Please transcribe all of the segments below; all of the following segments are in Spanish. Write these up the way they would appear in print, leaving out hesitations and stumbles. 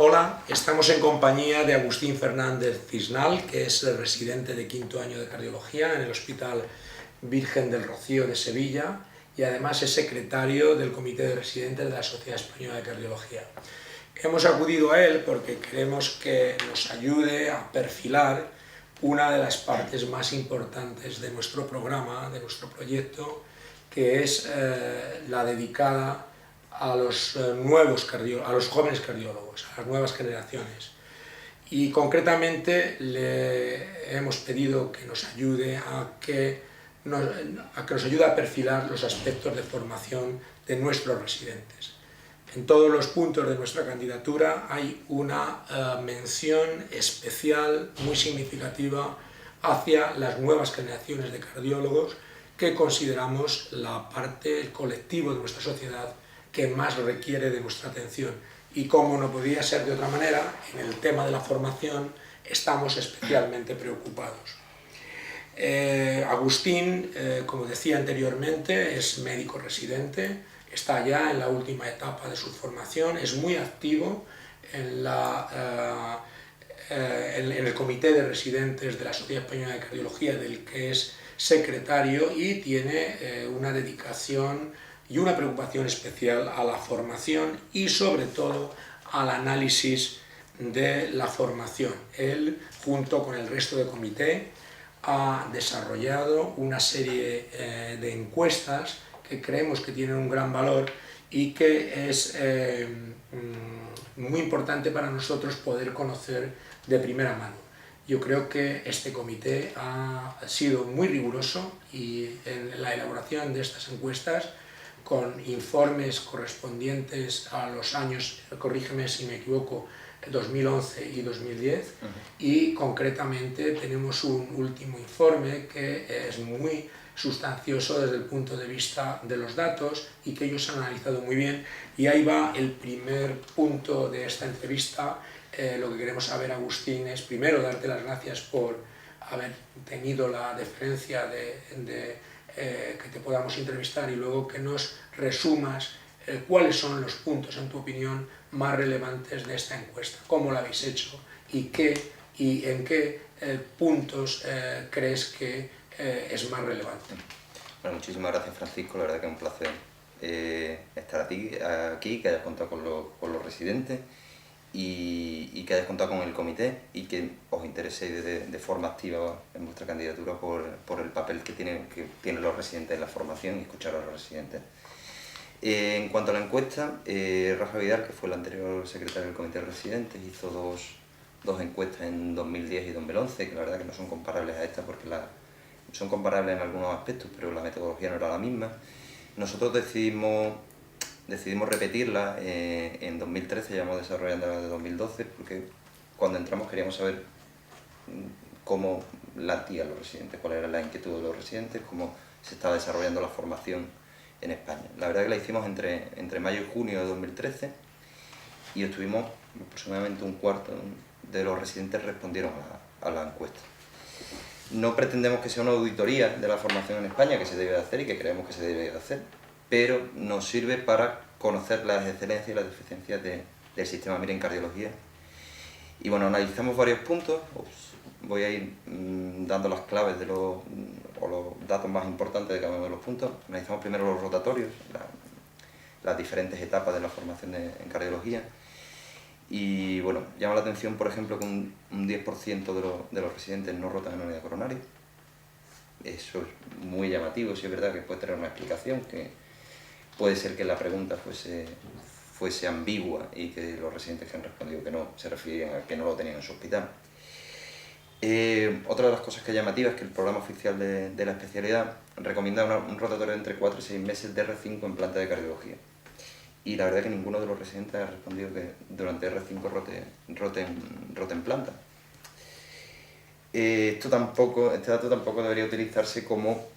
Hola, estamos en compañía de Agustín Fernández Cisnal, que es el residente de quinto año de cardiología en el Hospital Virgen del Rocío de Sevilla y además es secretario del Comité de Residentes de la Sociedad Española de Cardiología. Hemos acudido a él porque queremos que nos ayude a perfilar una de las partes más importantes de nuestro programa, de nuestro proyecto, que es la dedicada a los jóvenes cardiólogos, a las nuevas generaciones. Y concretamente le hemos pedido que nos ayude a que nos ayude a perfilar los aspectos de formación de nuestros residentes. En todos los puntos de nuestra candidatura hay una mención especial muy significativa hacia las nuevas generaciones de cardiólogos que consideramos el colectivo de nuestra sociedad que más requiere de nuestra atención. Y como no podía ser de otra manera, en el tema de la formación estamos especialmente preocupados. Agustín, como decía anteriormente, es médico residente, está ya en la última etapa de su formación, es muy activo en el Comité de Residentes de la Sociedad Española de Cardiología, del que es secretario, y tiene una dedicación y una preocupación especial a la formación y sobre todo al análisis de la formación. Él, junto con el resto del comité, ha desarrollado una serie de encuestas que creemos que tienen un gran valor y que es muy importante para nosotros poder conocer de primera mano. Yo creo que este comité ha sido muy riguroso y en la elaboración de estas encuestas, con informes correspondientes a los años, corrígeme si me equivoco, 2011 y 2010, y concretamente tenemos un último informe que es muy sustancioso desde el punto de vista de los datos y que ellos han analizado muy bien. Y ahí va el primer punto de esta entrevista. Lo que queremos saber, Agustín, es primero darte las gracias por haber tenido la deferencia de que te podamos entrevistar y luego que nos resumas cuáles son los puntos, en tu opinión, más relevantes de esta encuesta, cómo la habéis hecho y en qué puntos crees que es más relevante. Bueno, muchísimas gracias, Francisco, la verdad que es un placer estar aquí, que hayas contado con los residentes y que hayas contado con el comité y que os intereséis de forma activa en vuestra candidatura por el papel que tienen los residentes en la formación y escuchar a los residentes. En cuanto a la encuesta, Rafa Vidal, que fue el anterior secretario del comité de residentes, hizo dos encuestas en 2010 y 2011, que la verdad que no son comparables a esta porque son comparables en algunos aspectos, pero la metodología no era la misma. Nosotros decidimos repetirla en 2013, llevamos desarrollando la de 2012, porque cuando entramos queríamos saber cómo latían los residentes, cuál era la inquietud de los residentes, cómo se estaba desarrollando la formación en España. La verdad que la hicimos entre mayo y junio de 2013 y obtuvimos aproximadamente un cuarto de los residentes respondieron a la encuesta. No pretendemos que sea una auditoría de la formación en España, que se debe de hacer y que creemos que se debe de hacer, pero nos sirve para conocer las excelencias y las deficiencias del sistema MIRE en cardiología. Y bueno, analizamos varios puntos, voy a ir dando las claves o los datos más importantes de cada uno de los puntos. Analizamos primero los rotatorios, las diferentes etapas de la formación en cardiología. Y bueno, llama la atención, por ejemplo, que un 10% de los residentes no rotan en unidad coronaria. Eso es muy llamativo, sí es verdad que puede tener una explicación, que puede ser que la pregunta fuese ambigua y que los residentes que han respondido que no se refieren a que no lo tenían en su hospital. Otra de las cosas que es llamativa es que el programa oficial de la especialidad recomienda un rotatorio de entre 4 y 6 meses de R5 en planta de cardiología. Y la verdad es que ninguno de los residentes ha respondido que durante R5 rote en planta. Este dato tampoco debería utilizarse como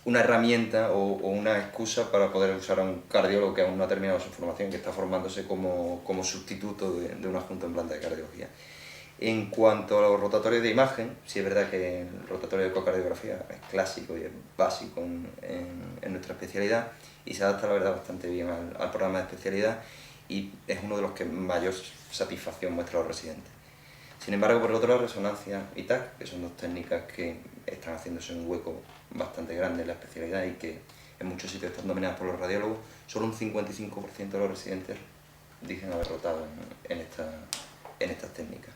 una herramienta o una excusa para poder usar a un cardiólogo que aún no ha terminado su formación, que está formándose como sustituto de un adjunto en planta de cardiología. En cuanto a los rotatorios de imagen, sí es verdad que el rotatorio de ecocardiografía es clásico y es básico en nuestra especialidad y se adapta, la verdad, bastante bien al programa de especialidad y es uno de los que mayor satisfacción muestra a los residentes. Sin embargo, por el otro lado, resonancia y TAC, que son dos técnicas que están haciéndose un hueco bastante grande en la especialidad y que en muchos sitios están dominadas por los radiólogos, solo un 55% de los residentes dicen haber rotado en estas técnicas.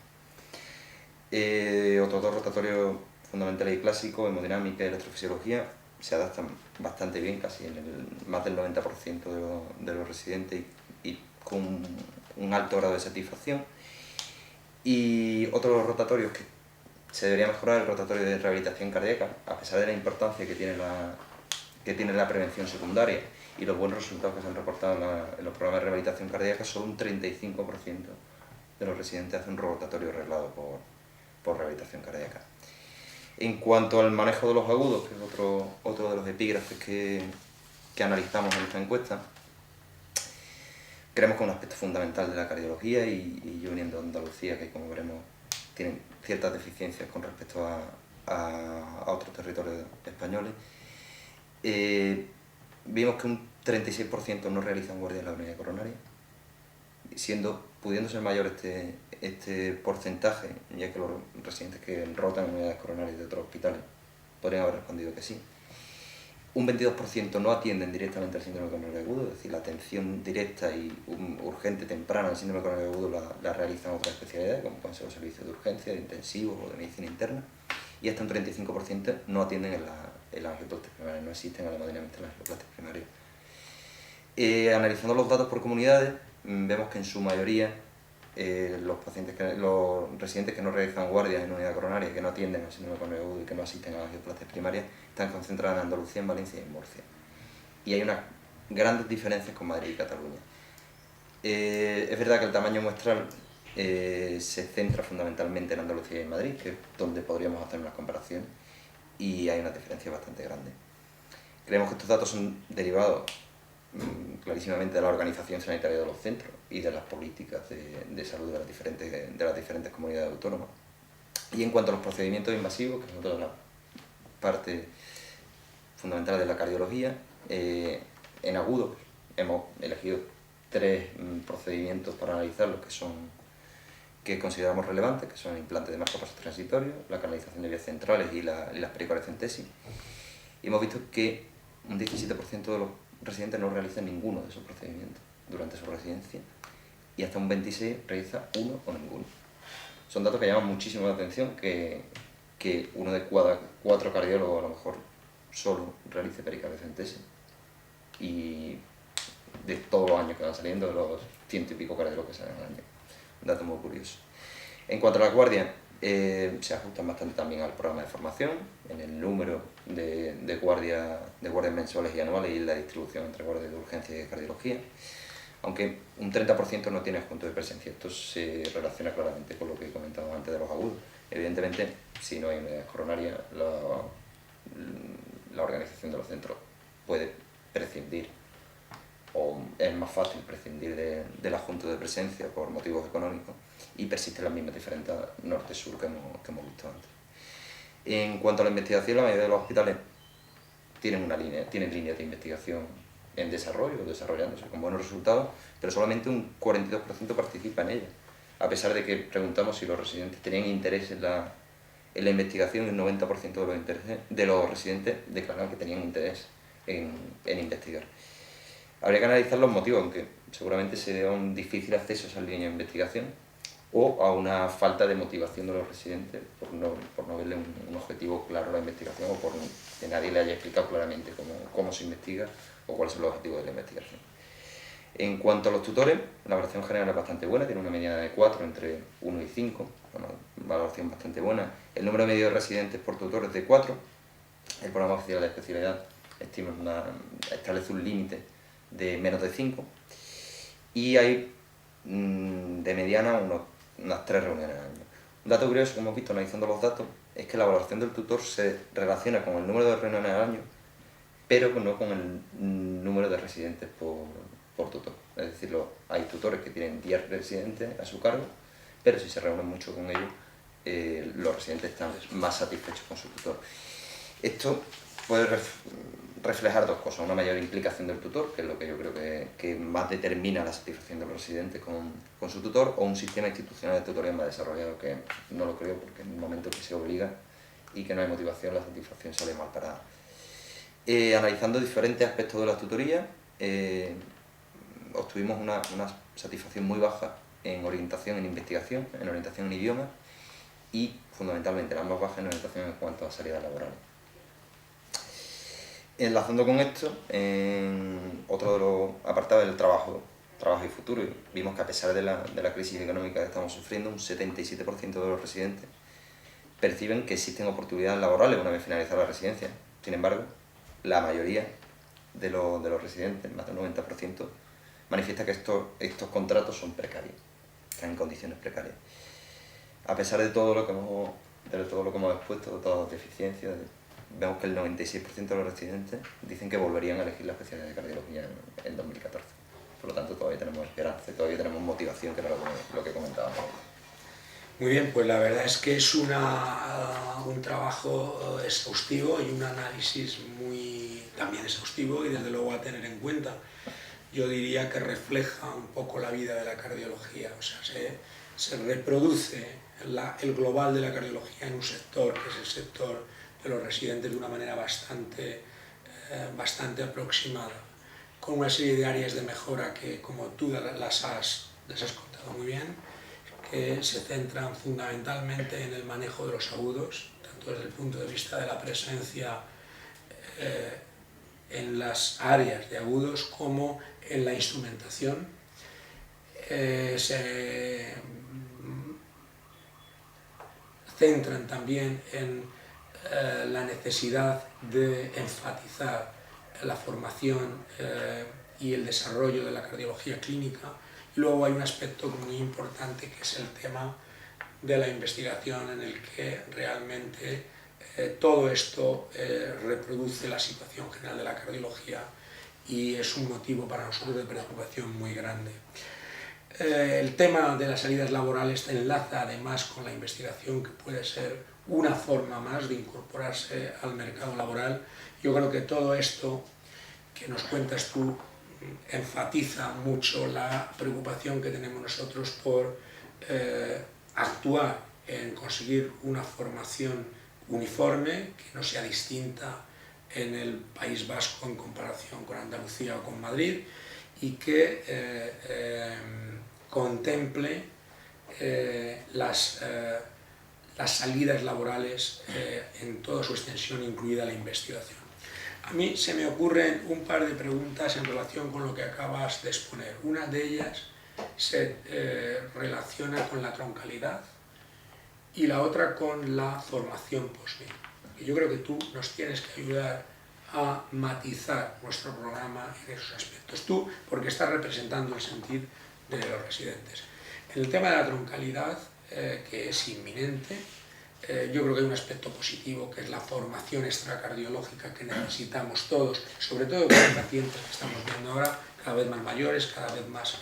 Otros dos rotatorios fundamentales y clásicos, hemodinámica y electrofisiología, se adaptan bastante bien, casi más del 90% de los residentes y con un alto grado de satisfacción. Y otros rotatorios que se debería mejorar, el rotatorio de rehabilitación cardíaca, a pesar de la importancia que tiene la prevención secundaria y los buenos resultados que se han reportado en los programas de rehabilitación cardíaca, solo un 35% de los residentes hacen un rotatorio arreglado por rehabilitación cardíaca. En cuanto al manejo de los agudos, que es otro de los epígrafes que analizamos en esta encuesta, creemos que es un aspecto fundamental de la cardiología y yo viniendo de Andalucía, que como veremos tienen ciertas deficiencias con respecto a otros territorios españoles, vimos que un 36% no realizan guardia en la unidad coronaria, pudiendo ser mayor este porcentaje, ya que los residentes que rotan en unidades coronarias de otros hospitales podrían haber respondido que sí. Un 22% no atienden directamente al síndrome coronario agudo, es decir, la atención directa y urgente temprana al síndrome coronario agudo la realizan otras especialidades, como pueden ser los servicios de urgencia, de intensivos o de medicina interna, y hasta un 35% no atienden en la angioplastia primaria, no existen hemodinámicamente en la angioplastia primaria. Analizando los datos por comunidades, vemos que en su mayoría los residentes que no realizan guardias en unidad coronaria, que no atienden al síndrome coronario agudo y que no asisten a las angioplastas primarias, están concentrados en Andalucía, en Valencia y en Murcia. Y hay unas grandes diferencias con Madrid y Cataluña. Es verdad que el tamaño muestral se centra fundamentalmente en Andalucía y en Madrid, que es donde podríamos hacer unas comparaciones, y hay una diferencia bastante grande. Creemos que estos datos son derivados clarísimamente de la organización sanitaria de los centros y de las políticas de salud de las diferentes comunidades autónomas. Y en cuanto a los procedimientos invasivos, que son toda la parte fundamental de la cardiología, en agudos hemos elegido 3 procedimientos para analizarlos que consideramos relevantes, que son el implante de marcapasos transitorios, la canalización de vías centrales y las pericorecentesis. Y hemos visto que un 17% de los residentes no realizan ninguno de esos procedimientos durante su residencia y hasta un 26% realiza uno o ninguno. Son datos que llaman muchísimo la atención, que uno de cada 4 cardiólogos a lo mejor solo realice pericorecentesis, y de todos los años que van saliendo, de los 100 y pico cardiólogos que salen al año. Un dato muy curioso. En cuanto a la guardia, se ajustan bastante también al programa de formación, en el número de guardias mensuales y anuales y la distribución entre guardias de urgencia y de cardiología, aunque un 30% no tiene adjunto de presencia. Esto se relaciona claramente con lo que he comentado antes de los agudos. Evidentemente, si no hay unidades coronarias, la organización de los centros puede prescindir, o es más fácil prescindir del adjunto de presencia por motivos económicos, y persisten las mismas diferencias norte-sur que hemos visto antes. En cuanto a la investigación, la mayoría de los hospitales tienen líneas de investigación en desarrollo, desarrollándose con buenos resultados, pero solamente un 42% participa en ella, a pesar de que preguntamos si los residentes tenían interés en la investigación, y el 90% de los residentes declararon que tenían interés en investigar. Habría que analizar los motivos, aunque seguramente se debe a un difícil acceso a esas líneas de investigación o a una falta de motivación de los residentes por no verle un objetivo claro a la investigación, o por que nadie le haya explicado claramente cómo se investiga o cuáles son los objetivos de la investigación. En cuanto a los tutores, la valoración general es bastante buena, tiene una mediana de 4, entre 1 y 5, una valoración bastante buena. El número medio de residentes por tutor es de 4. El programa oficial de especialidad establece un límite de menos de 5, y hay de mediana unas 3 reuniones al año. Un dato curioso que hemos visto analizando los datos es que la valoración del tutor se relaciona con el número de reuniones al año, pero no con el número de residentes por tutor. Es decir, hay tutores que tienen 10 residentes a su cargo, pero si se reúnen mucho con ellos, los residentes están más satisfechos con su tutor. Esto puede reflejar dos cosas: una mayor implicación del tutor, que es lo que yo creo que más determina la satisfacción de los residentes con su tutor, o un sistema institucional de tutoría más desarrollado, que no lo creo, porque en el momento que se obliga y que no hay motivación, la satisfacción sale mal parada. Analizando diferentes aspectos de la tutoría, obtuvimos una satisfacción muy baja en orientación en investigación, en orientación en idiomas, y fundamentalmente la más baja en orientación en cuanto a salidas laborales. Enlazando con esto, en otro de los apartados del trabajo y futuro, vimos que a pesar de la crisis económica que estamos sufriendo, un 77% de los residentes perciben que existen oportunidades laborales una vez finalizada la residencia. Sin embargo, la mayoría de los residentes, más del 90%, manifiesta que estos contratos son precarios, están en condiciones precarias. A pesar de todo lo que hemos expuesto, de todas las deficiencias, vemos que el 96% de los residentes dicen que volverían a elegir la especialidad de cardiología en 2014. Por lo tanto, todavía tenemos esperanza, todavía tenemos motivación, que era lo que comentábamos. Muy bien, pues la verdad es que es un trabajo exhaustivo y un análisis también exhaustivo y desde luego a tener en cuenta. Yo diría que refleja un poco la vida de la cardiología, o sea, se reproduce el global de la cardiología en un sector, que es el sector de los residentes, de una manera bastante aproximada, con una serie de áreas de mejora que, como tú las has contado muy bien, que se centran fundamentalmente en el manejo de los agudos, tanto desde el punto de vista de la presencia en las áreas de agudos como en la instrumentación. Se centran también en la necesidad de enfatizar la formación y el desarrollo de la cardiología clínica. Y luego hay un aspecto muy importante, que es el tema de la investigación, en el que realmente todo esto reproduce la situación general de la cardiología y es un motivo para nosotros de preocupación muy grande. El tema de las salidas laborales enlaza además con la investigación, que puede ser una forma más de incorporarse al mercado laboral. Yo creo que todo esto que nos cuentas tú enfatiza mucho la preocupación que tenemos nosotros por actuar en conseguir una formación uniforme, que no sea distinta en el País Vasco en comparación con Andalucía o con Madrid, y que contemple las salidas laborales en toda su extensión, incluida la investigación. A mí se me ocurren un par de preguntas en relación con lo que acabas de exponer. Una de ellas se relaciona con la troncalidad y la otra con la formación post-MIR. Yo creo que tú nos tienes que ayudar a matizar nuestro programa en esos aspectos. Tú, porque estás representando el sentir de los residentes. En el tema de la troncalidad, que es inminente, yo creo que hay un aspecto positivo, que es la formación extracardiológica que necesitamos todos, sobre todo con los pacientes que estamos viendo ahora, cada vez más mayores, cada vez más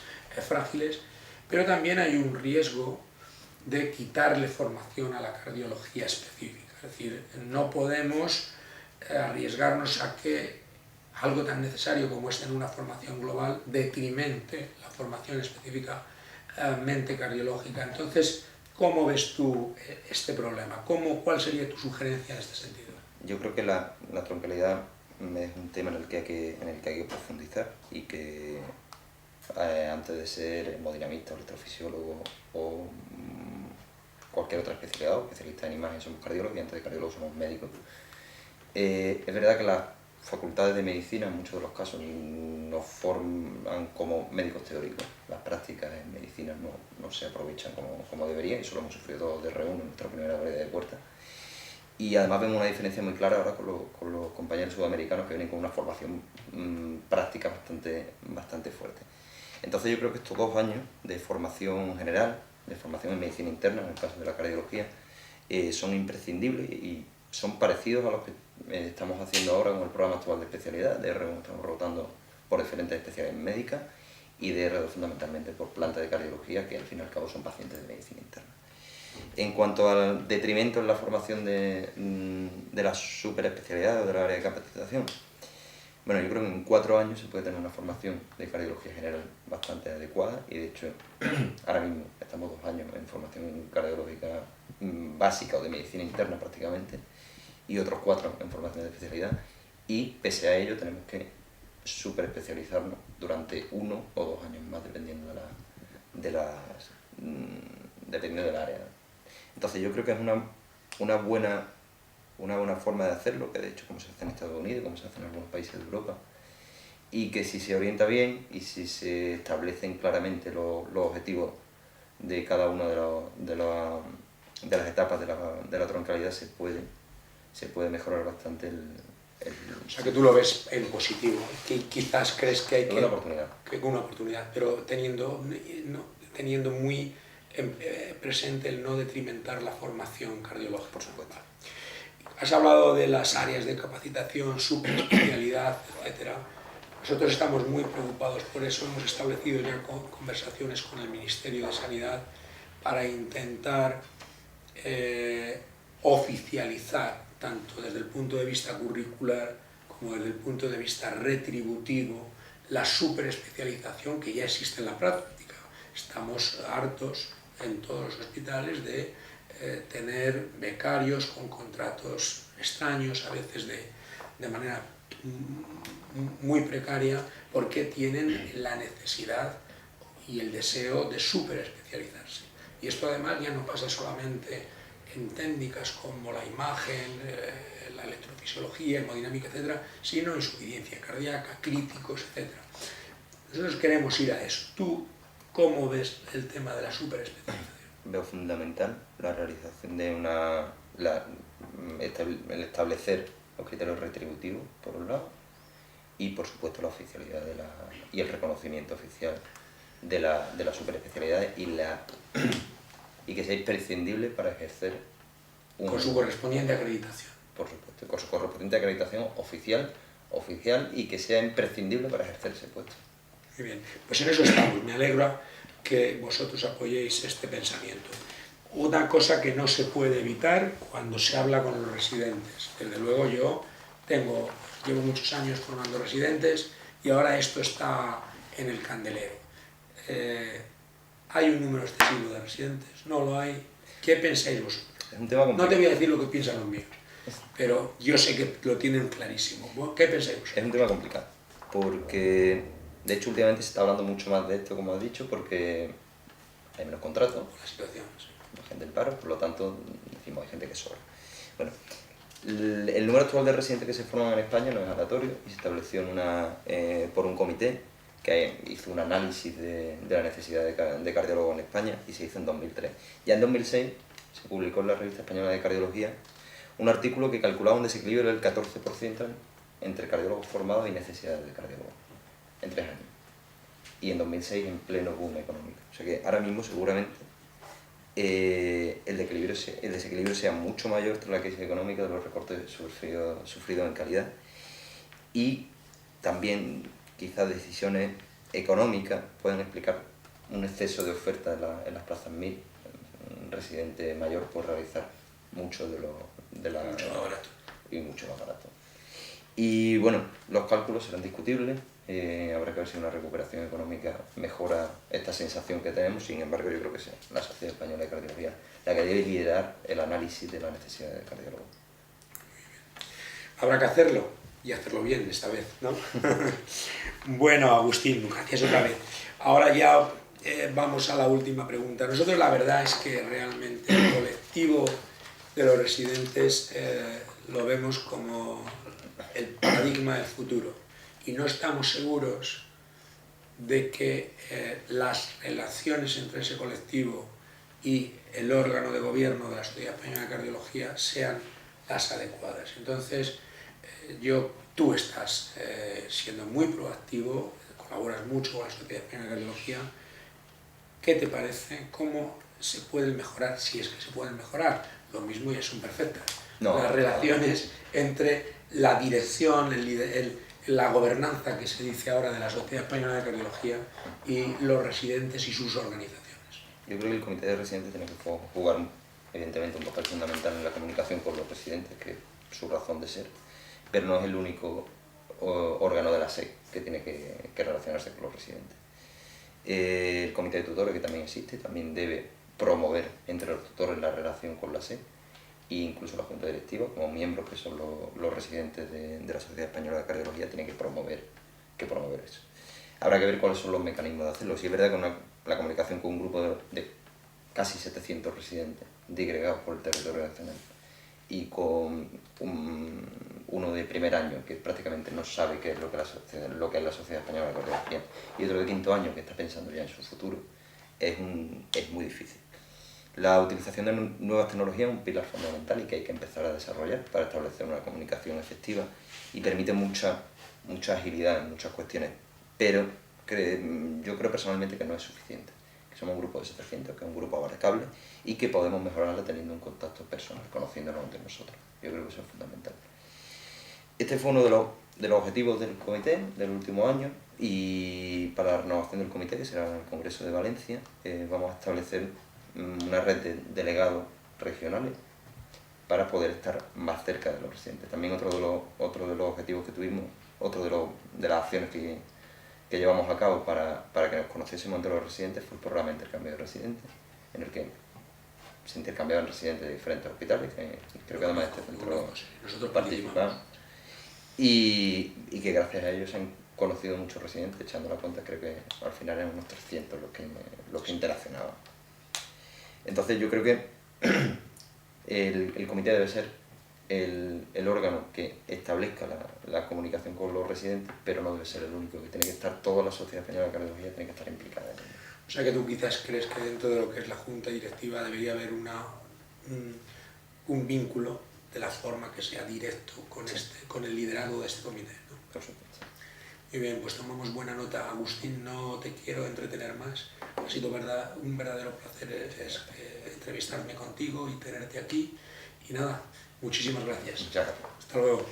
frágiles, pero también hay un riesgo de quitarle formación a la cardiología específica. Es decir, no podemos arriesgarnos a que algo tan necesario como es tener una formación global detrimente la formación específicamente cardiológica. Entonces, ¿cómo ves tú este problema? ¿Cuál sería tu sugerencia en este sentido? Yo creo que la troncalidad es un tema en el que hay que profundizar, y que antes de ser hemodinamista o electrofisiólogo o cualquier otra especialidad, o especialista en imagen, somos cardiólogos, y antes de cardiólogos somos médicos. Es verdad que las facultades de medicina en muchos de los casos nos forman como médicos teóricos. Las prácticas en medicina no se aprovechan como deberían, y eso lo hemos sufrido todos de reúno en nuestra primera breve de puerta. Y además vemos una diferencia muy clara ahora con los compañeros sudamericanos, que vienen con una formación práctica bastante fuerte. Entonces yo creo que estos 2 años de formación general, de formación en medicina interna, en el caso de la cardiología, son imprescindibles y son parecidos a los que estamos haciendo ahora con el programa actual de especialidad. De R1 estamos rotando por diferentes especialidades médicas, y de R2 fundamentalmente por planta de cardiología, que al fin y al cabo son pacientes de medicina interna. En cuanto al detrimento en la formación de las superespecialidades o del área de capacitación, Bueno, yo creo que en 4 años se puede tener una formación de cardiología general bastante adecuada y de hecho ahora mismo estamos 2 años en formación cardiológica básica o de medicina interna prácticamente y otros 4 en formación de especialidad y pese a ello tenemos que súper especializarnos durante 1 o 2 años más dependiendo dependiendo del área. Entonces yo creo que es una buena forma de hacerlo, que de hecho como se hace en Estados Unidos, como se hace en algunos países de Europa, y que si se orienta bien y si se establecen claramente los objetivos de cada una de las etapas de la troncalidad, se puede mejorar bastante O sea, que tú lo ves en positivo, que quizás crees que hay una oportunidad. Una oportunidad, pero teniendo muy presente el no detrimentar la formación cardiológica. Por supuesto. Has hablado de las áreas de capacitación, subespecialidad, etc. Nosotros estamos muy preocupados por eso, hemos establecido ya conversaciones con el Ministerio de Sanidad para intentar oficializar, tanto desde el punto de vista curricular como desde el punto de vista retributivo, la superespecialización que ya existe en la práctica. Estamos hartos en todos los hospitales de tener becarios con contratos extraños, a veces de manera muy precaria, porque tienen la necesidad y el deseo de superespecializarse. Y esto además ya no pasa solamente en técnicas como la imagen, la electrofisiología, hemodinámica, etc., sino insuficiencia cardíaca, críticos, etc. Nosotros queremos ir a eso. ¿Tú cómo ves el tema de la superespecialización? Veo fundamental la realización de el establecer los criterios retributivos, por un lado, y por supuesto la oficialidad y el reconocimiento oficial de la superespecialidad y que sea imprescindible para ejercer con su correspondiente acreditación. Por supuesto, con su correspondiente acreditación oficial y que sea imprescindible para ejercer ese puesto. Muy bien, pues en eso estamos. Me alegra que vosotros apoyéis este pensamiento. Una cosa que no se puede evitar cuando se habla con los residentes. Desde luego yo llevo muchos años formando residentes y ahora esto está en el candelero. ¿Hay un número excesivo de residentes? ¿No lo hay? ¿Qué pensáis vosotros? Es un tema complicado. No te voy a decir lo que piensan los míos, pero yo sé que lo tienen clarísimo. ¿Qué pensáis vosotros? Es un tema complicado, porque de hecho últimamente se está hablando mucho más de esto, como has dicho, porque hay menos contratos, Por la situación, sí. La gente del paro, por lo tanto decimos hay gente que sobra. Bueno, el número actual de residentes que se forman en España no es aleatorio y se estableció por un comité que hizo un análisis de la necesidad de cardiólogos en España y se hizo en 2003. Ya en 2006 se publicó en la Revista Española de Cardiología un artículo que calculaba un desequilibrio del 14% entre cardiólogos formados y necesidades de cardiólogos en 3 años. Y en 2006 en pleno boom económico. O sea que ahora mismo seguramente el desequilibrio sea mucho mayor tras la crisis económica de los recortes sufridos en calidad y también quizás decisiones económicas pueden explicar un exceso de oferta en las plazas MIR. Un residente mayor puede realizar mucho mucho más barato. Y mucho más barato. Y bueno, los cálculos serán discutibles, habrá que ver si una recuperación económica mejora esta sensación que tenemos. Sin embargo, yo creo que es la Sociedad Española de Cardiología la que debe liderar el análisis de la necesidad de cardiólogos. Habrá que hacerlo y hacerlo bien esta vez, ¿no? Bueno, Agustín, gracias otra vez. Ahora ya vamos a la última pregunta. Nosotros la verdad es que realmente el colectivo de los residentes lo vemos como el paradigma del futuro y no estamos seguros de que las relaciones entre ese colectivo y el órgano de gobierno de la Sociedad Española de Cardiología sean las adecuadas. Entonces, tú estás siendo muy proactivo, colaboras mucho con la Sociedad Española de Cardiología. ¿Qué te parece? ¿Cómo se pueden mejorar? Si es que se pueden mejorar. Lo mismo ya son perfectas. Las relaciones entre la dirección, la gobernanza que se dice ahora de la Sociedad Española de Cardiología y los residentes y sus organizaciones. Yo creo que el comité de residentes tiene que jugar evidentemente un papel fundamental en la comunicación con los residentes, que es su razón de ser, pero no es el único órgano de la SEC que tiene que relacionarse con los residentes. El comité de tutores, que también existe, también debe promover entre los tutores la relación con la SEC, e incluso la Junta Directiva, como miembros que son los residentes de la Sociedad Española de Cardiología, tienen que promover eso. Habrá que ver cuáles son los mecanismos de hacerlo. Si es verdad que la comunicación con un grupo de casi 700 residentes disgregados por el territorio nacional y con uno de primer año que prácticamente no sabe qué es lo que es la Sociedad Española de Cardiología, y otro de quinto año que está pensando ya en su futuro, es muy difícil. La utilización de nuevas tecnologías es un pilar fundamental y que hay que empezar a desarrollar para establecer una comunicación efectiva, y permite mucha agilidad en muchas cuestiones, pero yo creo personalmente que no es suficiente, que somos un grupo de 700, que es un grupo abarcable y que podemos mejorarla teniendo un contacto personal, conociéndonos entre nosotros. Yo creo que eso es fundamental. Este fue uno de los objetivos del comité del último año, y para la renovación del comité, que será en el Congreso de Valencia, vamos a establecer una red de delegados regionales para poder estar más cerca de los residentes. También otro de los objetivos que tuvimos, de las acciones que llevamos a cabo para que nos conociésemos entre los residentes, fue el programa de intercambio de residentes, en el que se intercambiaban residentes de diferentes hospitales, que creo que además este centro participaba, y que gracias a ellos se han conocido muchos residentes. Echando la cuenta, creo que al final eran unos 300 los que interaccionaban. Entonces yo creo que el comité debe ser el órgano que establezca la comunicación con los residentes, pero no debe ser el único, que tiene que estar toda la Sociedad Española de Cardiología, tiene que estar implicada en ello. O sea que tú quizás crees que dentro de lo que es la Junta Directiva debería haber un vínculo de la forma que sea directo con el liderazgo de este comité, ¿no? Por supuesto. Muy bien, pues tomamos buena nota. Agustín, no te quiero entretener más. Ha sido un verdadero placer entrevistarme contigo y tenerte aquí. Y nada, muchísimas gracias. Muchas gracias. Hasta luego.